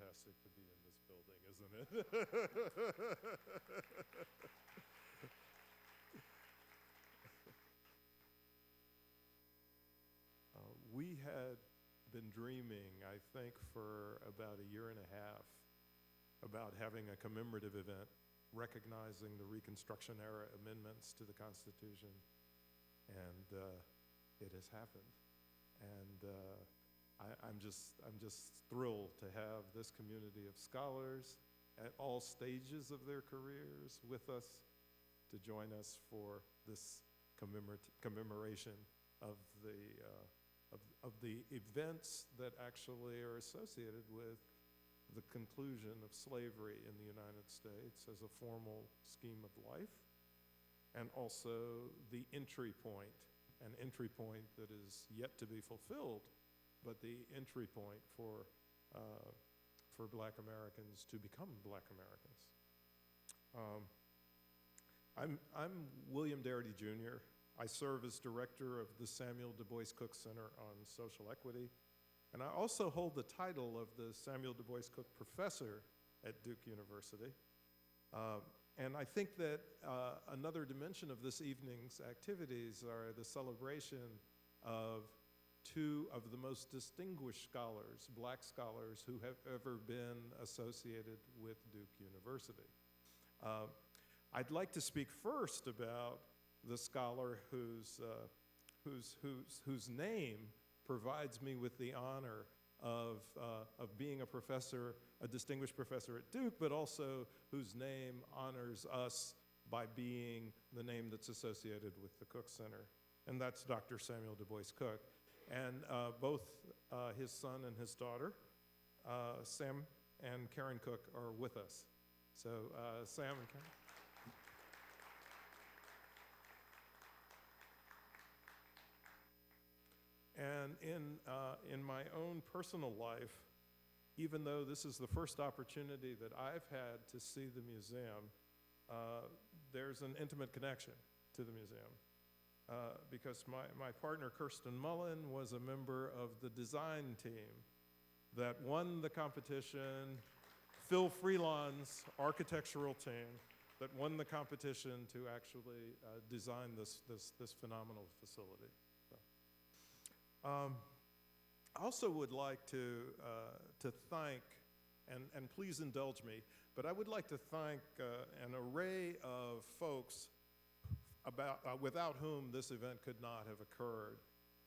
fantastic to be in this building, isn't it? We had been dreaming, I think, for about a year and a half about having a commemorative event recognizing the Reconstruction era amendments to the Constitution, and it has happened. And I'm just thrilled to have this community of scholars at all stages of their careers with us to join us for this commemoration of the events that actually are associated with the conclusion of slavery in the United States as a formal scheme of life, and also the entry point, an entry point that is yet to be fulfilled, but the entry point for Black Americans to become Black Americans. I'm William Darity Jr. I serve as director of the Samuel DuBois Cook Center on Social Equity, and I also hold the title of the Samuel DuBois Cook Professor at Duke University. And I think that another dimension of this evening's activities are the celebration of two of the most distinguished scholars, Black scholars, who have ever been associated with Duke University. I'd like to speak first about the scholar whose name provides me with the honor of being a professor, a distinguished professor at Duke, but also whose name honors us by being the name that's associated with the Cook Center, and that's Dr. Samuel DuBois Cook. And both his son and his daughter, Sam and Karen Cook, are with us. So Sam and Karen. And in my own personal life, even though this is the first opportunity that I've had to see the museum, there's an intimate connection to the museum. Because my partner, Kirsten Mullen, was a member of the design team that won the competition, Phil Freelon's architectural team, that won the competition to actually design this phenomenal facility. I also would like to thank, and please indulge me, but I would like to thank an array of folks without whom this event could not have occurred.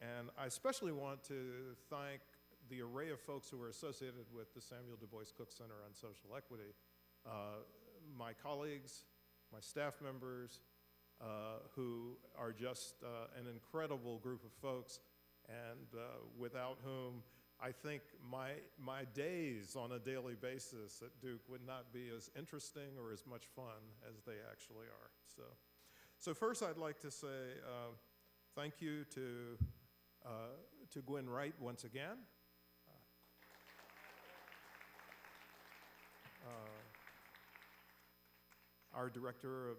And I especially want to thank the array of folks who are associated with the Samuel DuBois Cook Center on Social Equity. My colleagues, my staff members, who are just an incredible group of folks, and without whom I think my days on a daily basis at Duke would not be as interesting or as much fun as they actually are. So first I'd like to say thank you to Gwen Wright once again. Our Director of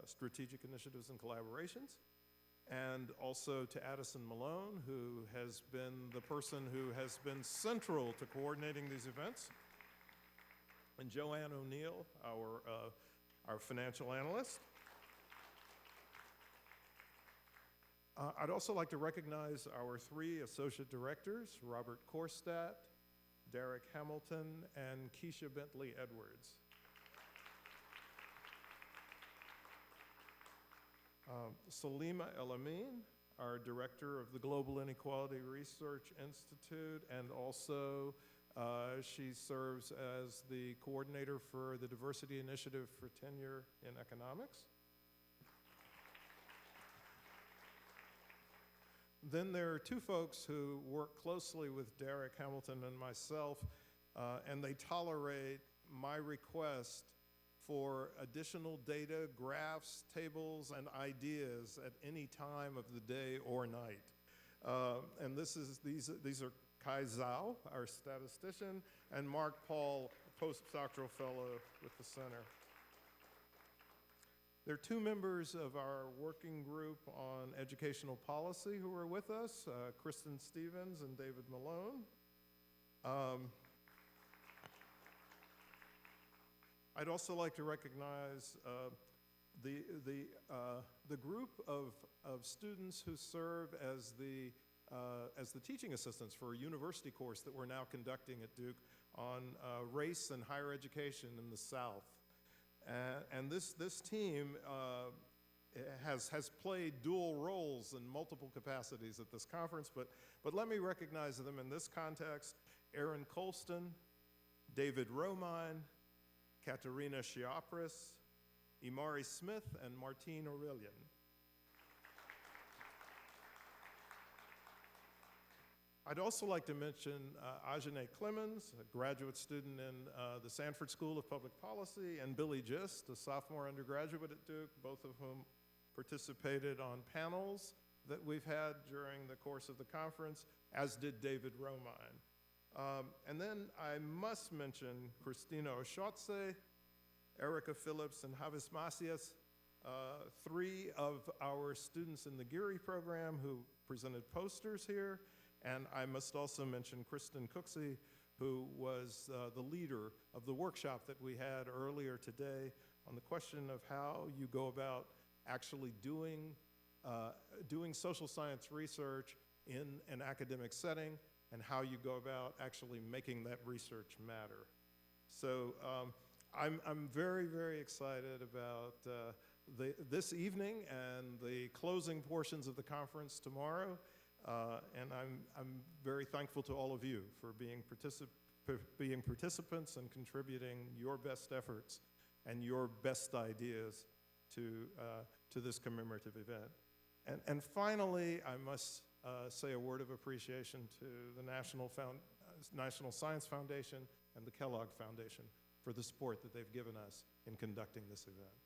Strategic Initiatives and Collaborations. And also to Addison Malone, who has been the person who has been central to coordinating these events. And Joanne O'Neill, our financial analyst. I'd also like to recognize our three associate directors, Robert Korstadt, Derek Hamilton, and Keisha Bentley Edwards. Salima El-Amin, our director of the Global Inequality Research Institute, and also she serves as the coordinator for the Diversity Initiative for Tenure in Economics. Then there are two folks who work closely with Derek Hamilton and myself, and they tolerate my request for additional data, graphs, tables, and ideas at any time of the day or night. And these are Kai Zhao, our statistician, and Mark Paul, postdoctoral fellow with the center. There are two members of our working group on educational policy who are with us, Kristen Stevens and David Malone. I'd also like to recognize the group of students who serve as the teaching assistants for a university course that we're now conducting at Duke on race and higher education in the South. And this team has played dual roles in multiple capacities at this conference, but let me recognize them in this context: Aaron Colston, David Romine, Katerina Chiapris, Imari Smith, and Martine Aurelian. I'd also like to mention Ajane Clemens, a graduate student in the Sanford School of Public Policy, and Billy Gist, a sophomore undergraduate at Duke, both of whom participated on panels that we've had during the course of the conference, as did David Romine. And then I must mention Christina Oshotze, Erica Phillips, and Javis Macias, three of our students in the Geary program who presented posters here. And I must also mention Kristen Cooksey, who was the leader of the workshop that we had earlier today on the question of how you go about actually doing social science research in an academic setting, and how you go about actually making that research matter. So I'm very, very excited about this evening and the closing portions of the conference tomorrow. And I'm very thankful to all of you for being participants and contributing your best efforts and your best ideas to this commemorative event. And finally, I must say a word of appreciation to the National Science Foundation and the Kellogg Foundation for the support that they've given us in conducting this event.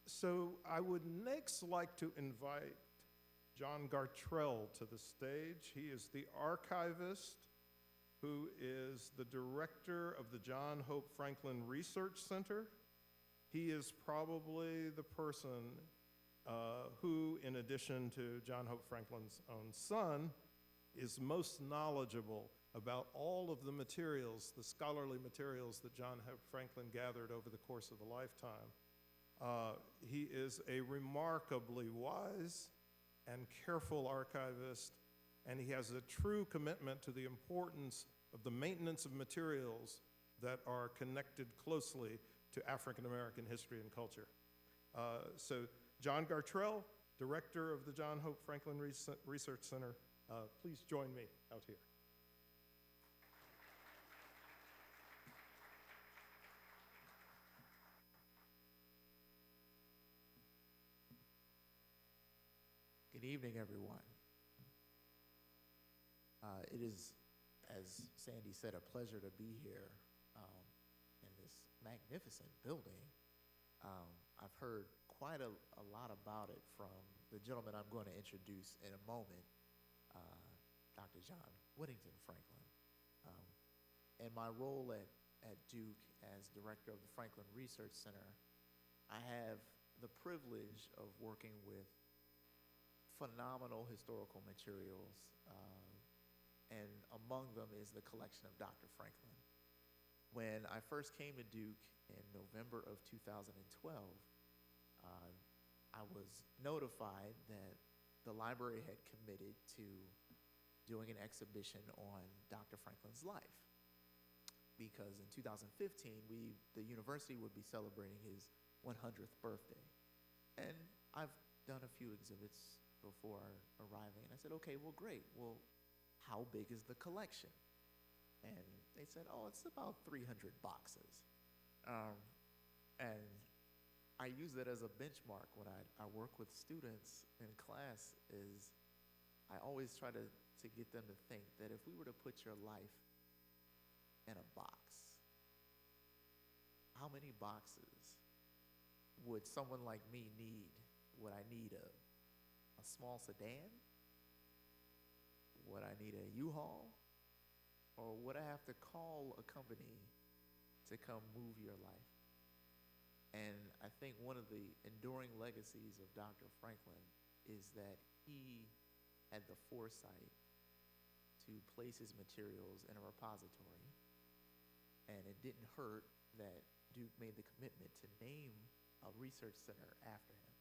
So I would next like to invite John Gartrell to the stage. He is the archivist who is the director of the John Hope Franklin Research Center. He is probably the person who, in addition to John Hope Franklin's own son, is most knowledgeable about all of the materials, the scholarly materials that John Hope Franklin gathered over the course of a lifetime. He is a remarkably wise and careful archivist, and he has a true commitment to the importance of the maintenance of materials that are connected closely to African American history and culture. So John Gartrell, director of the John Hope Franklin Research Center, please join me out here. Good evening, everyone. It is, as Sandy said, a pleasure to be here in this magnificent building. I've heard quite a lot about it from the gentleman I'm going to introduce in a moment, Dr. John Whittington Franklin. In my role at Duke as director of the Franklin Research Center, I have the privilege of working with phenomenal historical materials, and among them is the collection of Dr. Franklin. When I first came to Duke in November of 2012, I was notified that the library had committed to doing an exhibition on Dr. Franklin's life, because in 2015, the university would be celebrating his 100th birthday. And I've done a few exhibits before arriving, and I said, okay, well, great. Well, how big is the collection? And they said, oh, it's about 300 boxes. And I use that as a benchmark when I work with students in class. Is I always try to get them to think that if we were to put your life in a box, how many boxes would someone like me need? Would I need a small sedan? Would I need a U-Haul? Or would I have to call a company to come move your life? And I think one of the enduring legacies of Dr. Franklin is that he had the foresight to place his materials in a repository, and it didn't hurt that Duke made the commitment to name a research center after him.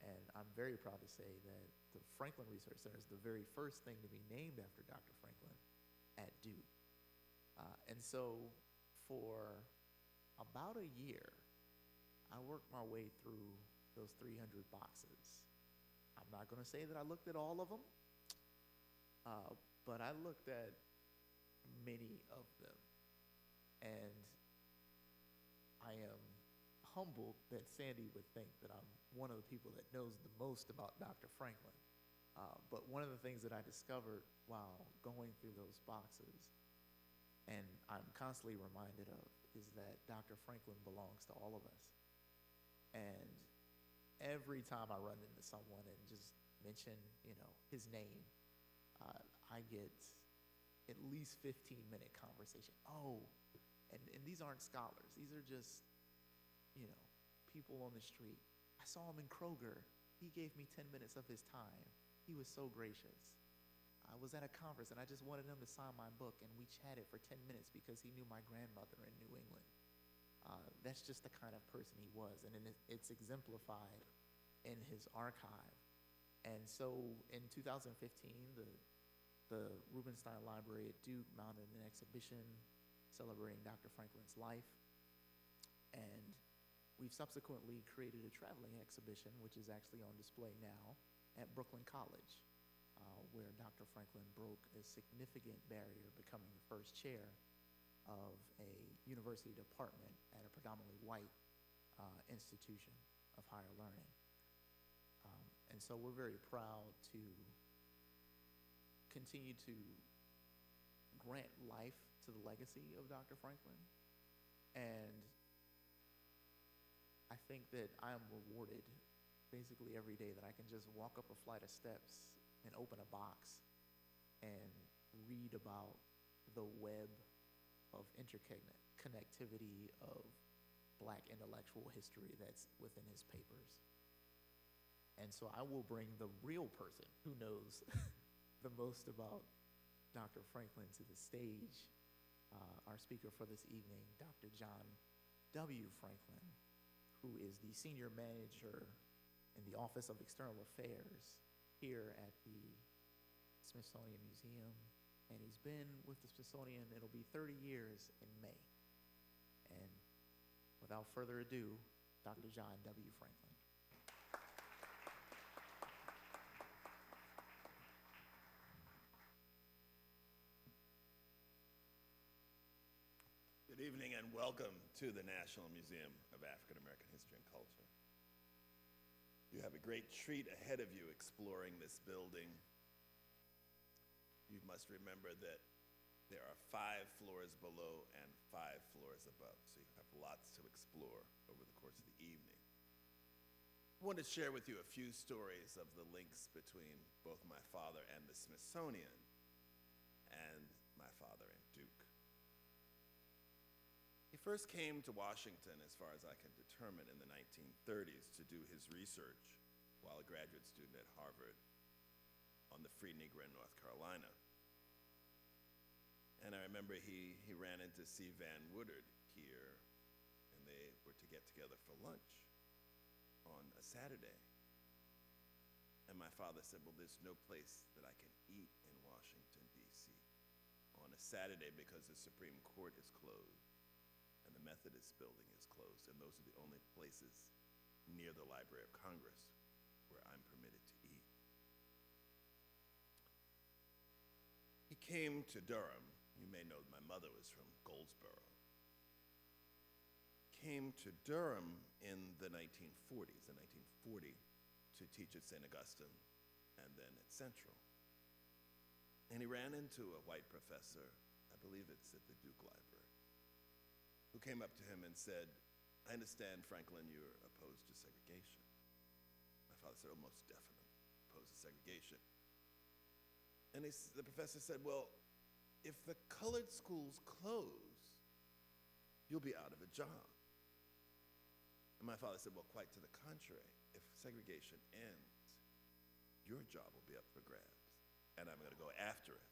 And I'm very proud to say that the Franklin Research Center is the very first thing to be named after Dr. Franklin at Duke. And so for about a year, I worked my way through those 300 boxes. I'm not going to say that I looked at all of them, but I looked at many of them. And I am humbled that Sandy would think that I'm one of the people that knows the most about Dr. Franklin. But one of the things that I discovered while going through those boxes, and I'm constantly reminded of, is that Dr. Franklin belongs to all of us. And every time I run into someone and just mention, his name, I get at least 15-minute conversation. Oh, and these aren't scholars. These are just, people on the street. I saw him in Kroger. He gave me 10 minutes of his time. He was so gracious. I was at a conference and I just wanted him to sign my book, and we chatted for 10 minutes because he knew my grandmother in New England. That's just the kind of person he was, and it's exemplified in his archive. And so in 2015, the Rubenstein Library at Duke mounted an exhibition celebrating Dr. Franklin's life, and we've subsequently created a traveling exhibition, which is actually on display now at Brooklyn College, where Dr. Franklin broke a significant barrier, becoming the first chair of a university department at a predominantly white institution of higher learning. And so we're very proud to continue to grant life to the legacy of Dr. Franklin. And I think that I am rewarded basically every day that I can just walk up a flight of steps and open a box and read about the web of interconnectivity of Black intellectual history that's within his papers. And so I will bring the real person who knows the most about Dr. Franklin to the stage, our speaker for this evening, Dr. John W. Franklin, who is the senior manager in the Office of External Affairs here at the Smithsonian Museum. And he's been with the Smithsonian, it'll be 30 years in May. And without further ado, Dr. John W. Franklin. Good evening and welcome to the National Museum of African American History and Culture. You have a great treat ahead of you exploring this building. You must remember that there are 5 floors below and 5 floors above, so you have lots to explore over the course of the evening. I want to share with you a few stories of the links between both my father and the Smithsonian and my father and Duke. He first came to Washington, as far as I can determine, in the 1930s to do his research while a graduate student at Harvard on the Free Negro in North Carolina. And I remember he ran into C. Van Woodard here, and they were to get together for lunch on a Saturday. And my father said, well, there's no place that I can eat in Washington, D.C. on a Saturday because the Supreme Court is closed and the Methodist building is closed, and those are the only places near the Library of Congress where I'm permitted to eat. He came to Durham. You may know my mother was from Goldsboro. Came to Durham in the 1940s, in 1940, to teach at St. Augustine and then at Central. And he ran into a white professor, I believe it's at the Duke Library, who came up to him and said, I understand, Franklin, you're opposed to segregation. My father said, oh, most definitely opposed to segregation. And the professor said, well, if the colored schools close, you'll be out of a job. And my father said, well, quite to the contrary. If segregation ends, your job will be up for grabs, and I'm going to go after it.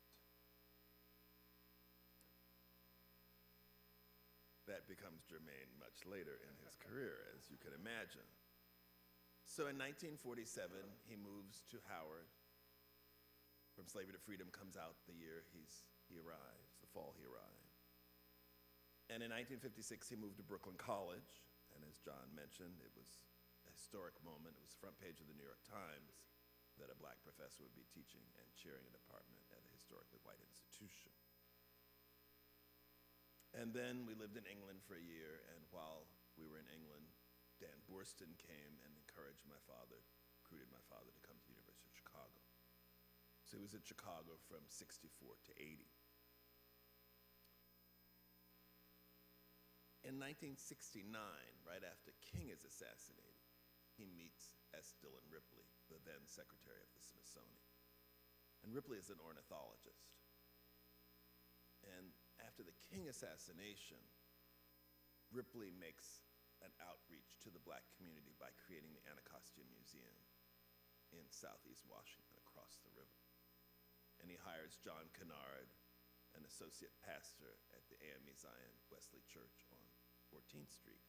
that becomes germane much later in his career, as you can imagine. So in 1947, he moves to Howard. From Slavery to Freedom comes out the year he arrives, the fall he arrived. And in 1956, he moved to Brooklyn College. And as John mentioned, it was a historic moment. It was the front page of the New York Times that a black professor would be teaching and chairing a department at a historically white institution. And then we lived in England for a year, and while we were in England, Dan Boorstin came and encouraged my father, recruited my father to come to the University of Chicago. So he was at Chicago from 64 to 80. In 1969, right after King is assassinated, he meets S. Dillon Ripley, the then secretary of the Smithsonian. And Ripley is an ornithologist. And after the King assassination, Ripley makes an outreach to the black community by creating the Anacostia Museum in southeast Washington across the river. And he hires John Kennard, an associate pastor at the AME Zion Wesley Church on 14th Street,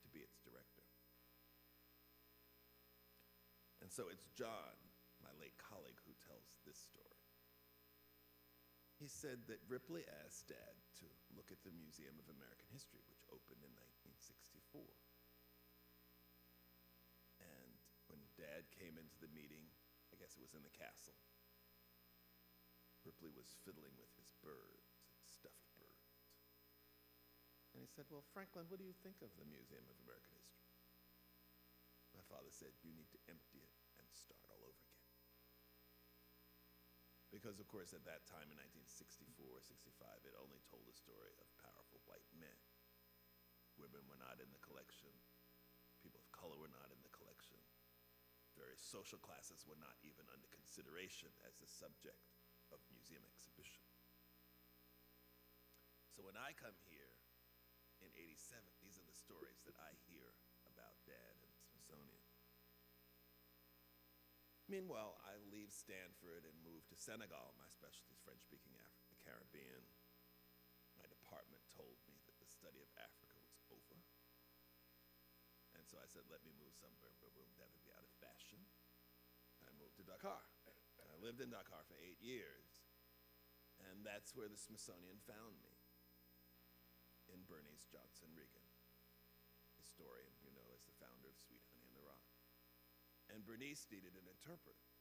to be its director. And so it's John, my late colleague, who tells this story. He said that Ripley asked Dad to look at the Museum of American History, which opened in 1964. And when Dad came into the meeting, I guess it was in the castle, Ripley was fiddling with his birds, stuffed birds. And he said, well, Franklin, what do you think of the Museum of American History? My father said, you need to empty it and start all over again. Because, of course, at that time in 1964, 65, it only told the story of powerful white men. Women were not in the collection. People of color were not in the collection. Various social classes were not even under consideration as the subject of museum exhibition. So when I come here in 87, these are the stories that I hear about Dad and the Smithsonian. Meanwhile, I leave Stanford and move to Senegal. My specialty is French-speaking Africa, the Caribbean. My department told me that the study of Africa was over. And so I said, let me move somewhere where we'll never be out of fashion. And I moved to Dakar. And I lived in Dakar for 8 years. And that's where the Smithsonian found me, in Bernice Johnson Regan, historian, you know, as the founder of Sweet Honey in the Rock. And Bernice needed an interpreter.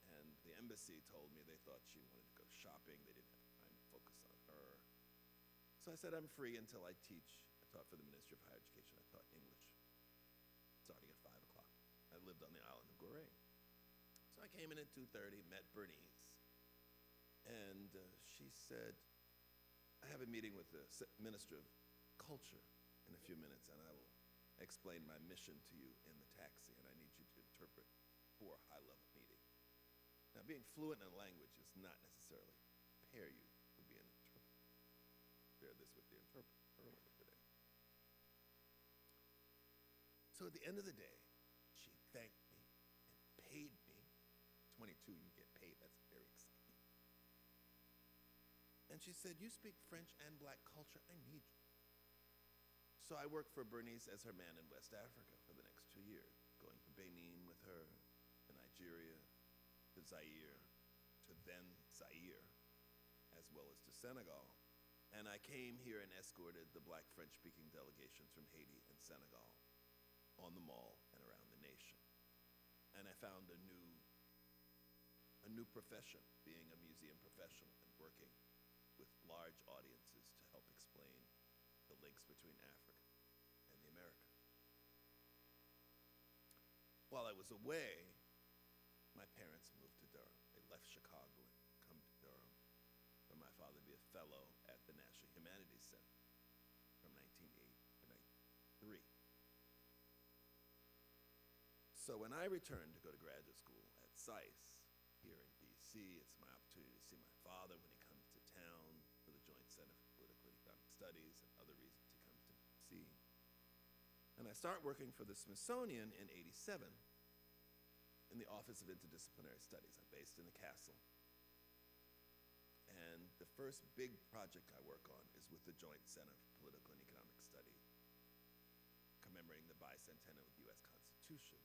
And the embassy told me they thought she wanted to go shopping. They didn't have time to focus on her. So I said, I'm free until I teach. I taught for the Ministry of Higher Education. I taught English, starting at 5 o'clock. I lived on the island of Gorée. So I came in at 2:30, met Bernice. And she said, I have a meeting with the Minister of Culture in a few minutes, and I will explain my mission to you in the taxi, and I need you to interpret for a high-level meeting. Now, being fluent in a language is not necessarily prepare you to be an interpreter. Share this with the interpreter earlier today. So at the end of the day, she thanked me and paid me. 22, you get paid. That's very exciting. And she said, you speak French and black culture. I need you. So I worked for Bernice as her man in West Africa for the next 2 years, going to Benin with her, to Nigeria, to Zaire, to then Zaire, as well as to Senegal. And I came here and escorted the black French-speaking delegations from Haiti and Senegal on the Mall and around the nation. And I found a new profession, being a museum professional and working with large audiences to help explain the links between Africa and the Americas. While I was away, my parents moved to Durham. They left Chicago and come to Durham for my father to be a fellow at the National Humanities Center from 1980 to 1993. So when I returned to go to graduate school at SAIS here in D.C., it's my opportunity to see my father when he comes to town for the Joint Center for Political and Economic Studies and other reasons he comes to D.C. And I start working for the Smithsonian in 87 in the Office of Interdisciplinary Studies. I'm based in the castle. And the first big project I work on is with the the Joint Center for Political and Economic Study, commemorating the bicentennial of the U.S. Constitution,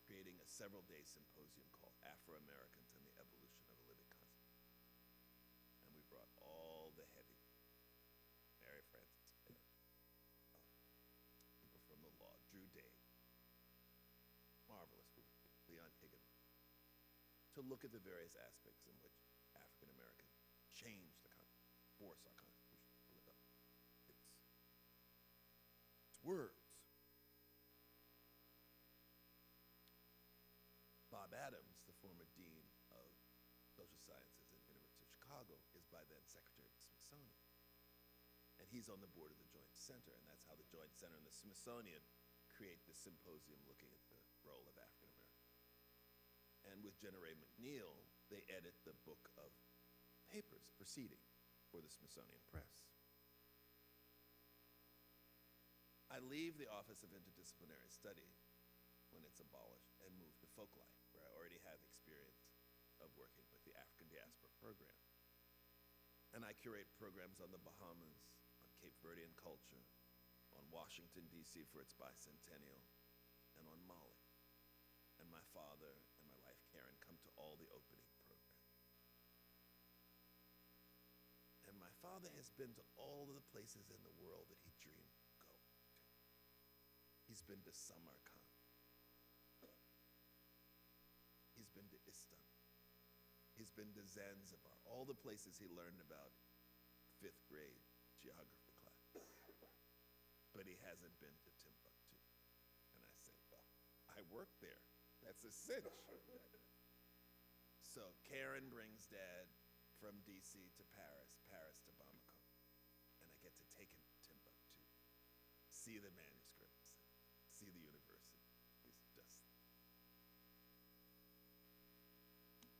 creating a several-day symposium called Afro-Americans and the Evolution of a Living Constitution. And we brought all the heavy, Mary Frances Baird, people from the law, Drew Day, marvelous group, Leon Higgin, to look at the various aspects in which African Americans changed the Constitution, force our Constitution to live up its words. Bob Adams, the former dean of social sciences at the University of Chicago, is by then secretary of the Smithsonian. And he's on the board of the Joint Center, and that's how the Joint Center and the Smithsonian create this symposium looking at the role of African Americans. And with Jenna Ray McNeil, they edit the book of papers proceeding for the Smithsonian Press. I leave the Office of Interdisciplinary Study when it's abolished and move to Folklife, where I already have experience of working with the African Diaspora Program. And I curate programs on the Bahamas, on Cape Verdean culture, on Washington, D.C. for its bicentennial, and on Mali. And my father and my wife, Karen, come to all the opening programs. And my father has been to all of the places in the world that he dreamed of going to. He's been to Samarkand. He's been to Istanbul. He's been to Zanzibar, all the places he learned about fifth grade geography class. But he hasn't been to Timbuktu. And I said, well, I work there. That's a cinch. So Karen brings Dad from DC to Paris, Paris to Bamako. And I get to take him to Timbuktu, see the manuscripts, see the university. He's just...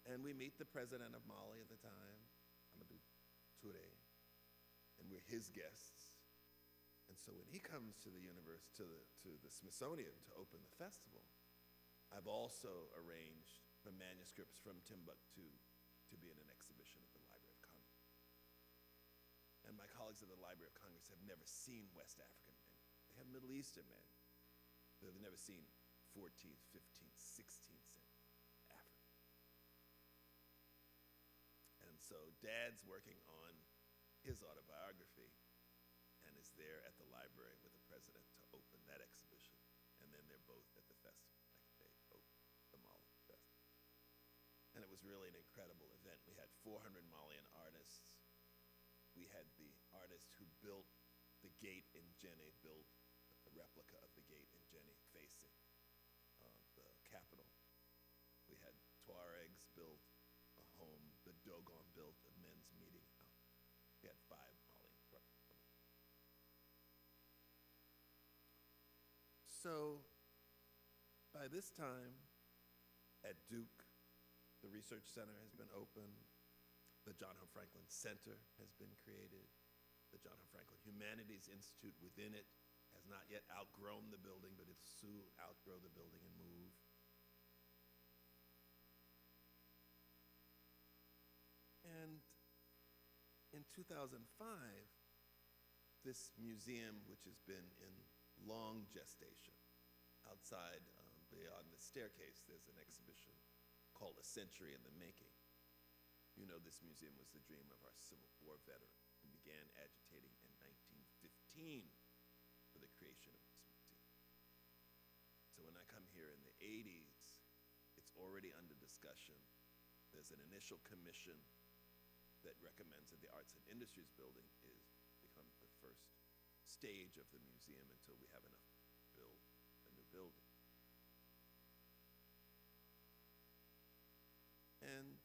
And we meet the president of Mali at the time, Amadou Touré, and we're his guests. And so when he comes to the to the Smithsonian to open the festival, I've also arranged for manuscripts from Timbuktu to be in an exhibition at the Library of Congress. And my colleagues at the Library of Congress have never seen West African men. They have Middle Eastern men. They've never seen 14th, 15th, 16th century Africa. And so Dad's working on his autobiography and is there at the library with the president to open that exhibition. And then they're both at the festival next day, open the Mali Festival. And it was really an incredible event. We had 400 Malian artists. We had the artist who built the gate in Djenné, built a replica of the gate in Djenné facing the capital. We had Tuaregs build a home, the Dogon built a men's meeting house. We had 5 Malian trucks. So by this time, at Duke, the Research Center has been opened. The John Hope Franklin Center has been created. The John Hope Franklin Humanities Institute within it has not yet outgrown the building, but it'll soon outgrow the building and move. And in 2005, this museum, which has been in long gestation, outside beyond the staircase, there's an exhibition called A Century in the Making. You know, this museum was the dream of our Civil War veteran who began agitating in 1915 for the creation of this museum. So when I come here in the 80s, it's already under discussion. There's an initial commission that recommends that the Arts and Industries building become the first stage of the museum until we have enough to build a new building. And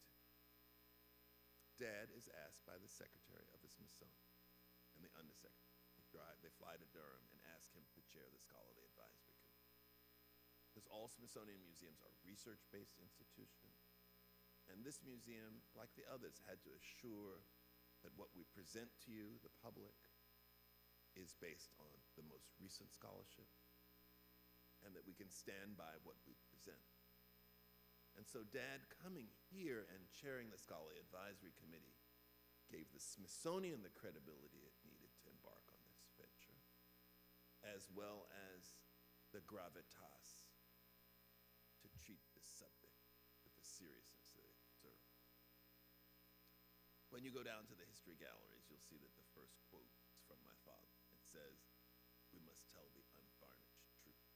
Dad is asked by the secretary of the Smithsonian and the undersecretary. They fly to Durham and ask him to chair the Scholarly Advisory Committee. Because all Smithsonian museums are research-based institutions. And this museum, like the others, had to assure that what we present to you, the public, is based on the most recent scholarship and that we can stand by what we present. And so Dad coming here and chairing the Scholarly Advisory Committee gave the Smithsonian the credibility it needed to embark on this venture, as well as the gravitas to treat this subject with the seriousness that it deserved. When you go down to the history galleries, you'll see that the first quote is from my father. It says, "We must tell the unvarnished truth."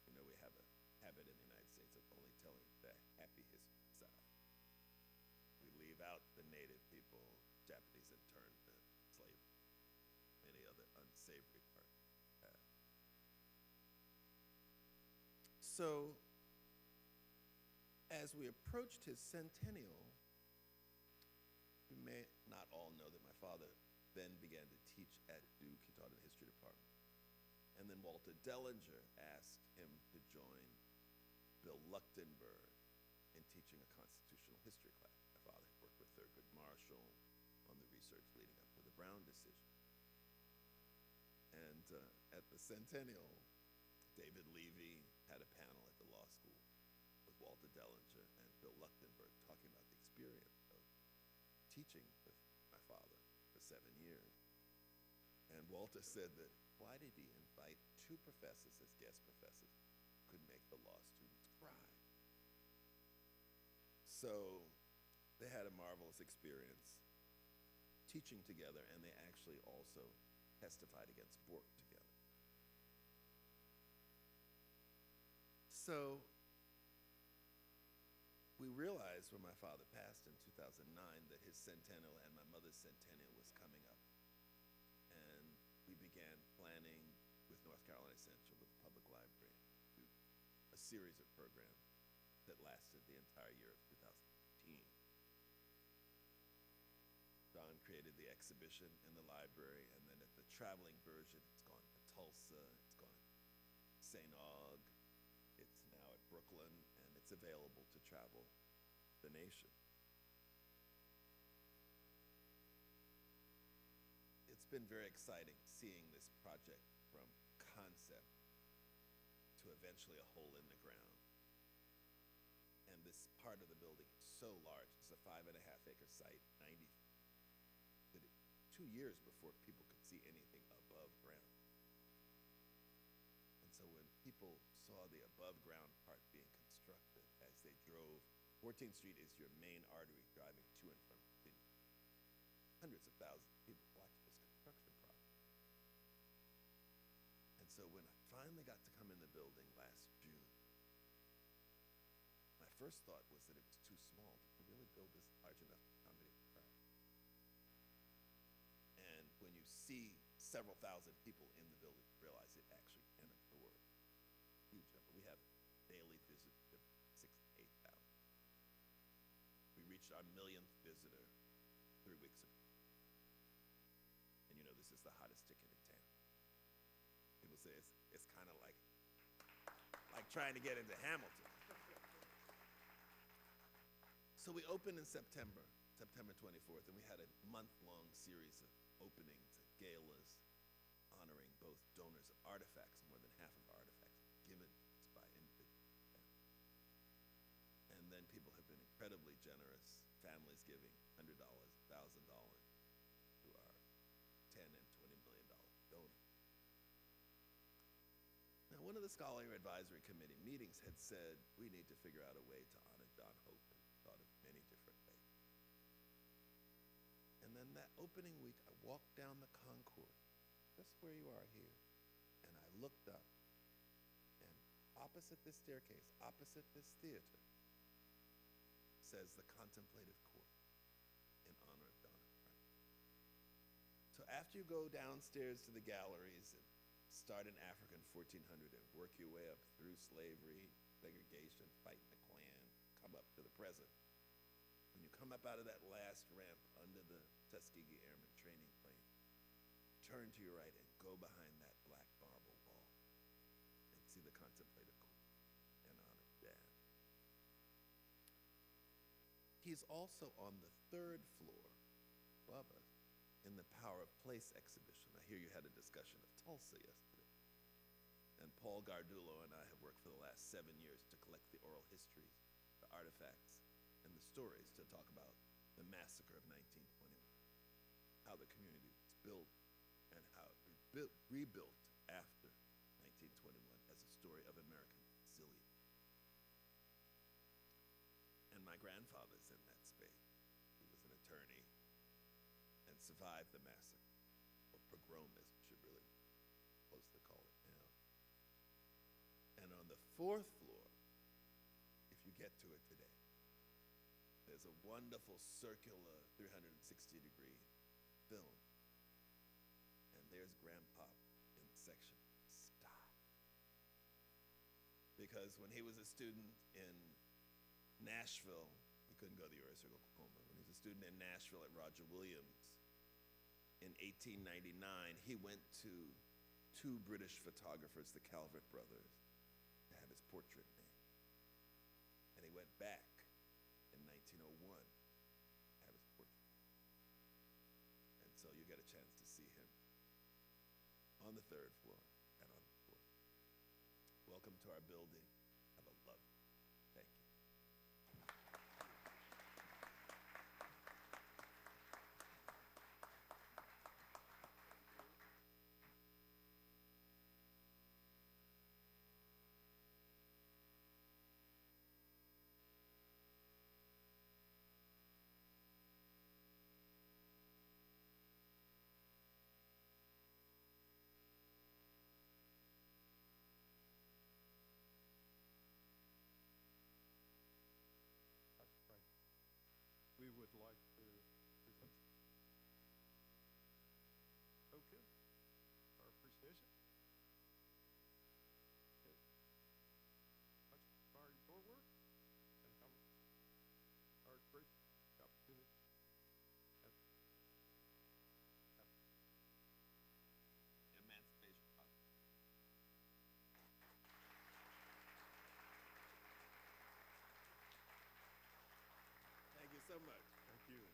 You know, we have a habit in the United States of only telling the happy history side. We leave out the native people, Japanese interned, the slavery, many other unsavory parts. So, as we approached his centennial, you may not all know that my father then began to teach at Duke. He taught in the history department. And then Walter Dellinger asked him to join Bill Luchtenberg in teaching a constitutional history class. My father had worked with Thurgood Marshall on the research leading up to the Brown decision. And at the centennial, David Levy had a panel at the law school with Walter Dellinger and Bill Luchtenberg talking about the experience of teaching with my father for 7 years. And Walter said that, why did he invite 2 professors as guest professors who could make the law students cry? So they had a marvelous experience teaching together, and they actually also testified against Bork together. So we realized when my father passed in 2009 that his centennial and my mother's centennial was coming up. And we began planning with North Carolina Central, with the public library, to do a series of programs that lasted the entire year of 2015. Don created the exhibition in the library, and then at the traveling version, it's gone to Tulsa, it's gone to St. Aug, it's now at Brooklyn, and it's available to travel the nation. It's been very exciting seeing this project from concept to eventually a hole in the ground. And this part of the building is so large. It's a 5.5-acre site, 90 that it 2 years before people could see anything above ground. And so when people saw the above ground part being constructed as they drove, 14th Street is your main artery driving to and from Virginia. Hundreds of thousands of people watched this construction project. And so when I finally got to come in the building last June, my first thought was that it was too small. Did we really build this large enough to accommodate the crowd? And when you see several thousand people in the building, you realize it actually can absorb a huge number. We have daily visitors of 6,000 to 8,000. We reached our 1,000th visitor 3 weeks ago. And you know, this is the hottest ticket in town. People say it's kind of like trying to get into Hamilton. So we opened in September 24th, and we had a month-long series of openings and galas honoring both donors of artifacts. More than half of our artifacts given by individuals. And then people have been incredibly generous, families giving $100, $1,000 to our $10 and $20 million donors. Now, one of the Scholarly Advisory Committee meetings had said we need to figure out a way to honor John Hope, and thought of many different ways. And then that opening week, I walked down the concourse, just where you are here, and I looked up, and opposite this staircase, opposite this theater, says the Contemplative Court in honor of John Hope. So after you go downstairs to the galleries and start in Africa in 1400 and work your way up through slavery, segregation, fighting the Klan, come up to the present. When you come up out of that last ramp under the Tuskegee Airmen training plane, turn to your right and go behind that black marble wall and see the Contemplative Court in honor of Dad. He's also on the 3rd floor above us in the Power of Place exhibition. I hear you had a discussion of Tulsa yesterday. And Paul Gardulo and I have worked for the last 7 years to collect the oral histories, the artifacts, and the stories to talk about the massacre of 1921, how the community was built and how it rebuilt after 1921 as a story of American resilience. And my grandfather's in that space. He was an attorney and survived the massacre, or pogrom as we should really closely call it now. And on the 4th floor, if you get to it today, there's a wonderful circular 360-degree film. And there's Grandpop in the section, stop. Because when he was a student in Nashville, he couldn't go to the University of Oklahoma. When he was a student in Nashville at Roger Williams in 1899, he went to 2 British photographers, the Calvert brothers, to have his portrait made. And he went back in 1901 to have his portrait. And so you get a chance to see him on the 3rd floor and on the 4th. Welcome to our building. Have a lovely day. Thank you. Dr. Frank, we would like to present token, our appreciation. Okay. Much admire your work and how our great opportunity. Emancipation Project. Thank you so much. Thank you.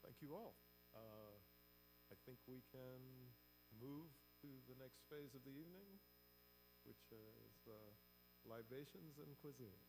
Thank you all. I think we can move to the next phase of the evening, which is libations and cuisine.